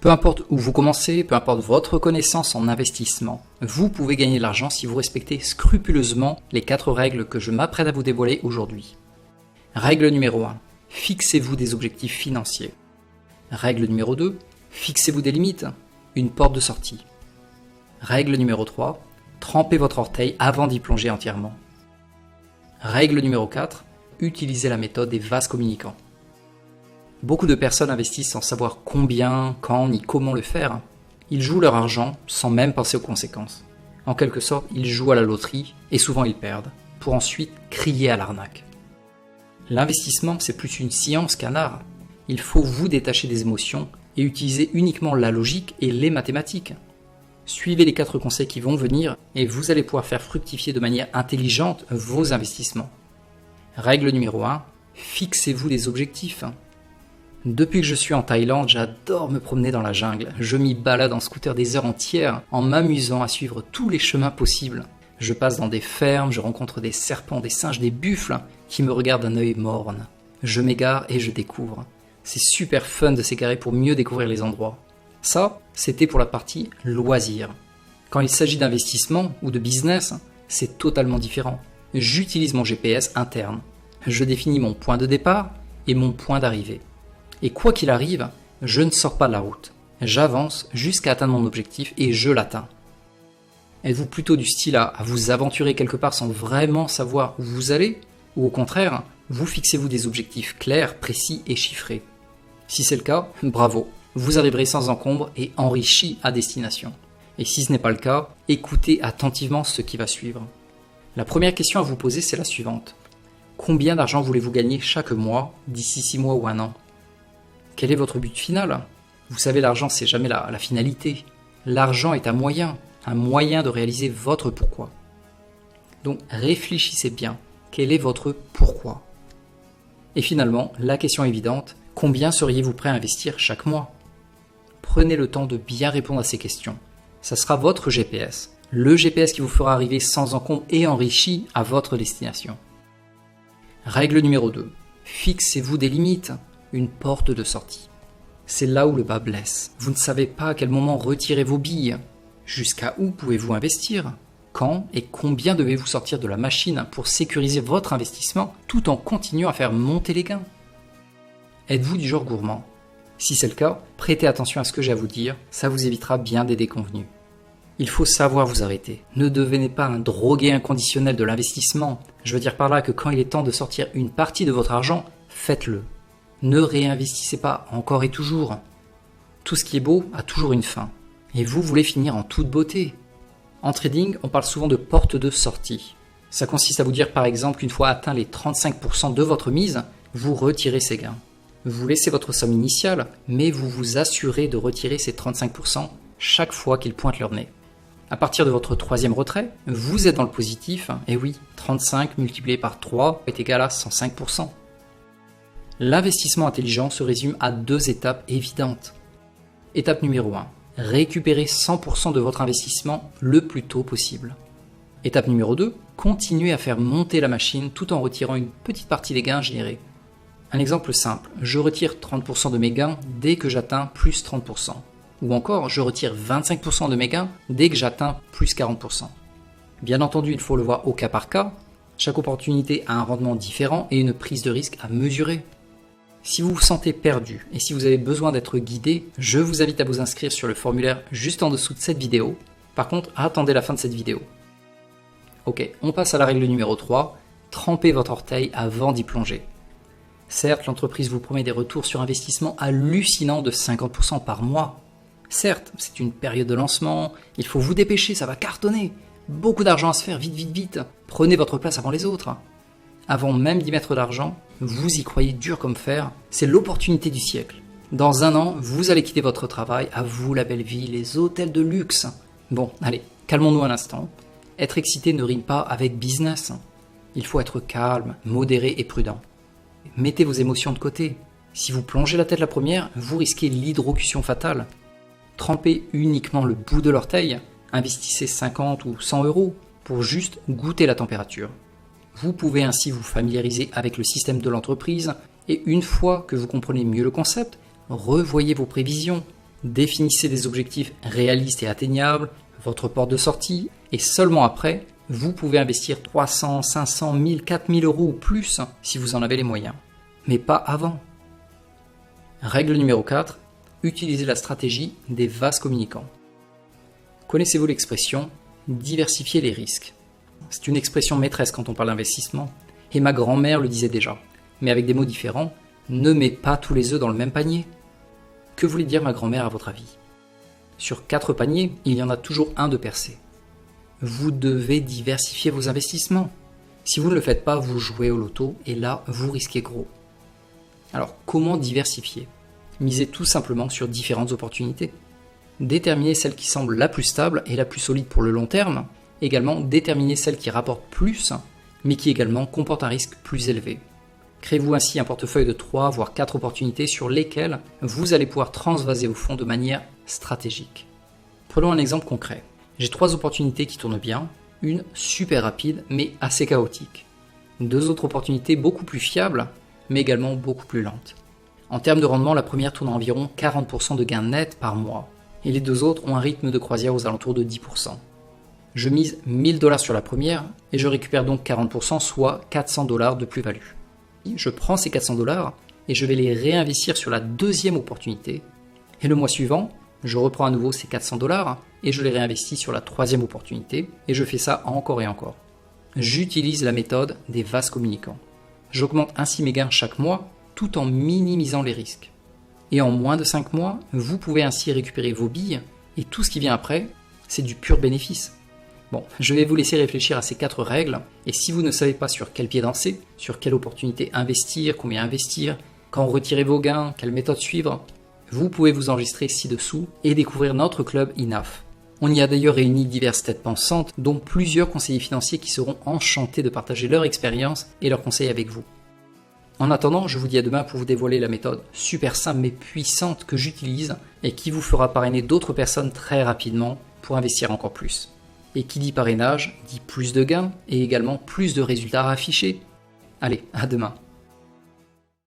Peu importe où vous commencez, peu importe votre connaissance en investissement, vous pouvez gagner de l'argent si vous respectez scrupuleusement les 4 règles que je m'apprête à vous dévoiler aujourd'hui. Règle numéro 1. Fixez-vous des objectifs financiers. Règle numéro 2. Fixez-vous des limites, une porte de sortie. Règle numéro 3. Trempez votre orteil avant d'y plonger entièrement. Règle numéro 4. Utilisez la méthode des vases communicants. Beaucoup de personnes investissent sans savoir combien, quand ni comment le faire. Ils jouent leur argent sans même penser aux conséquences. En quelque sorte, ils jouent à la loterie et souvent ils perdent, pour ensuite crier à l'arnaque. L'investissement, c'est plus une science qu'un art. Il faut vous détacher des émotions et utiliser uniquement la logique et les mathématiques. Suivez les 4 conseils qui vont venir et vous allez pouvoir faire fructifier de manière intelligente vos investissements. Règle numéro 1, fixez-vous des objectifs. Depuis que je suis en Thaïlande, j'adore me promener dans la jungle. Je m'y balade en scooter des heures entières en m'amusant à suivre tous les chemins possibles. Je passe dans des fermes, je rencontre des serpents, des singes, des buffles qui me regardent d'un œil morne. Je m'égare et je découvre. C'est super fun de s'égarer pour mieux découvrir les endroits. Ça, c'était pour la partie loisir. Quand il s'agit d'investissement ou de business, c'est totalement différent. J'utilise mon GPS interne. Je définis mon point de départ et mon point d'arrivée. Et quoi qu'il arrive, je ne sors pas de la route. J'avance jusqu'à atteindre mon objectif et je l'atteins. Êtes-vous plutôt du style à vous aventurer quelque part sans vraiment savoir où vous allez? Ou au contraire, vous fixez-vous des objectifs clairs, précis et chiffrés? Si c'est le cas, bravo, vous arriverez sans encombre et enrichi à destination. Et si ce n'est pas le cas, écoutez attentivement ce qui va suivre. La première question à vous poser, c'est la suivante. Combien d'argent voulez-vous gagner chaque mois, d'ici 6 mois ou 1 an? Quel est votre but final? Vous savez, l'argent, c'est jamais la finalité. L'argent est un moyen de réaliser votre pourquoi. Donc, réfléchissez bien. Quel est votre pourquoi? Et finalement, la question évidente, combien seriez-vous prêt à investir chaque mois? Prenez le temps de bien répondre à ces questions. Ça sera votre GPS. Le GPS qui vous fera arriver sans encombre et enrichi à votre destination. Règle numéro 2. Fixez-vous des limites. Une porte de sortie. C'est là où le bas blesse. Vous ne savez pas à quel moment retirer vos billes. Jusqu'à où pouvez-vous investir? Quand et combien devez-vous sortir de la machine pour sécuriser votre investissement tout en continuant à faire monter les gains? Êtes-vous du genre gourmand? Si c'est le cas, prêtez attention à ce que j'ai à vous dire, ça vous évitera bien des déconvenues. Il faut savoir vous arrêter. Ne devenez pas un drogué inconditionnel de l'investissement. Je veux dire par là que quand il est temps de sortir une partie de votre argent, faites-le. Ne réinvestissez pas encore et toujours. Tout ce qui est beau a toujours une fin. Et vous voulez finir en toute beauté. En trading, on parle souvent de porte de sortie. Ça consiste à vous dire par exemple qu'une fois atteint les 35% de votre mise, vous retirez ces gains. Vous laissez votre somme initiale, mais vous vous assurez de retirer ces 35% chaque fois qu'ils pointent leur nez. À partir de votre 3e retrait, vous êtes dans le positif, et oui, 35 multiplié par 3 est égal à 105%. L'investissement intelligent se résume à 2 étapes évidentes. Étape numéro 1. Récupérez 100% de votre investissement le plus tôt possible. Étape numéro 2. Continuez à faire monter la machine tout en retirant une petite partie des gains générés. Un exemple simple, je retire 30% de mes gains dès que j'atteins plus 30%. Ou encore, je retire 25% de mes gains dès que j'atteins plus 40%. Bien entendu, il faut le voir au cas par cas. Chaque opportunité a un rendement différent et une prise de risque à mesurer. Si vous vous sentez perdu et si vous avez besoin d'être guidé, je vous invite à vous inscrire sur le formulaire juste en dessous de cette vidéo. Par contre, attendez la fin de cette vidéo. Ok, on passe à la règle numéro 3, trempez votre orteil avant d'y plonger. Certes, l'entreprise vous promet des retours sur investissement hallucinants de 50% par mois. Certes, c'est une période de lancement, il faut vous dépêcher, ça va cartonner. Beaucoup d'argent à se faire, vite, vite, vite. Prenez votre place avant les autres. Avant même d'y mettre d'argent, vous y croyez dur comme fer, c'est l'opportunité du siècle. Dans 1 an, vous allez quitter votre travail, à vous la belle vie, les hôtels de luxe. Bon, allez, calmons-nous un instant. Être excité ne rime pas avec business. Il faut être calme, modéré et prudent. Mettez vos émotions de côté. Si vous plongez la tête la première, vous risquez l'hydrocution fatale. Trempez uniquement le bout de l'orteil, investissez 50 ou 100 euros pour juste goûter la température. Vous pouvez ainsi vous familiariser avec le système de l'entreprise et une fois que vous comprenez mieux le concept, revoyez vos prévisions, Définissez des objectifs réalistes et atteignables, votre porte de sortie, et seulement après, vous pouvez investir 300, 500, 1000, 4000 euros ou plus si vous en avez les moyens. Mais pas avant. Règle numéro 4, utilisez la stratégie des vases communicants. Connaissez-vous l'expression « diversifier les risques » ? C'est une expression maîtresse quand on parle d'investissement, et ma grand-mère le disait déjà, mais avec des mots différents, ne mets pas tous les œufs dans le même panier. Que voulait dire ma grand-mère à votre avis ? Sur 4 paniers, il y en a toujours un de percé. Vous devez diversifier vos investissements. Si vous ne le faites pas, vous jouez au loto, et là, vous risquez gros. Alors, comment diversifier ? Misez tout simplement sur différentes opportunités. Déterminez celle qui semble la plus stable et la plus solide pour le long terme. Également, déterminez celle qui rapporte plus, mais qui également comporte un risque plus élevé. Créez-vous ainsi un portefeuille de 3 voire 4 opportunités sur lesquelles vous allez pouvoir transvaser vos fonds de manière stratégique. Prenons un exemple concret. J'ai 3 opportunités qui tournent bien, une super rapide mais assez chaotique. 2 autres opportunités beaucoup plus fiables, mais également beaucoup plus lentes. En termes de rendement, la première tourne à environ 40% de gains nets par mois, et les 2 autres ont un rythme de croisière aux alentours de 10%. Je mise 1000 $ sur la première, et je récupère donc 40%, soit 400 $ de plus-value. Je prends ces 400 $ et je vais les réinvestir sur la deuxième opportunité, et le mois suivant, je reprends à nouveau ces 400 $ et je les réinvestis sur la troisième opportunité, et je fais ça encore et encore. J'utilise la méthode des vases communicants. J'augmente ainsi mes gains chaque mois, tout en minimisant les risques. Et en moins de 5 mois, vous pouvez ainsi récupérer vos billes, et tout ce qui vient après, c'est du pur bénéfice. Bon, je vais vous laisser réfléchir à ces 4 règles, et si vous ne savez pas sur quel pied danser, sur quelle opportunité investir, combien investir, quand retirer vos gains, quelle méthode suivre, vous pouvez vous enregistrer ci-dessous et découvrir notre club INAF. On y a d'ailleurs réuni diverses têtes pensantes, dont plusieurs conseillers financiers qui seront enchantés de partager leur expérience et leurs conseils avec vous. En attendant, je vous dis à demain pour vous dévoiler la méthode super simple mais puissante que j'utilise et qui vous fera parrainer d'autres personnes très rapidement pour investir encore plus. Et qui dit parrainage, dit plus de gains et également plus de résultats à afficher. Allez, à demain.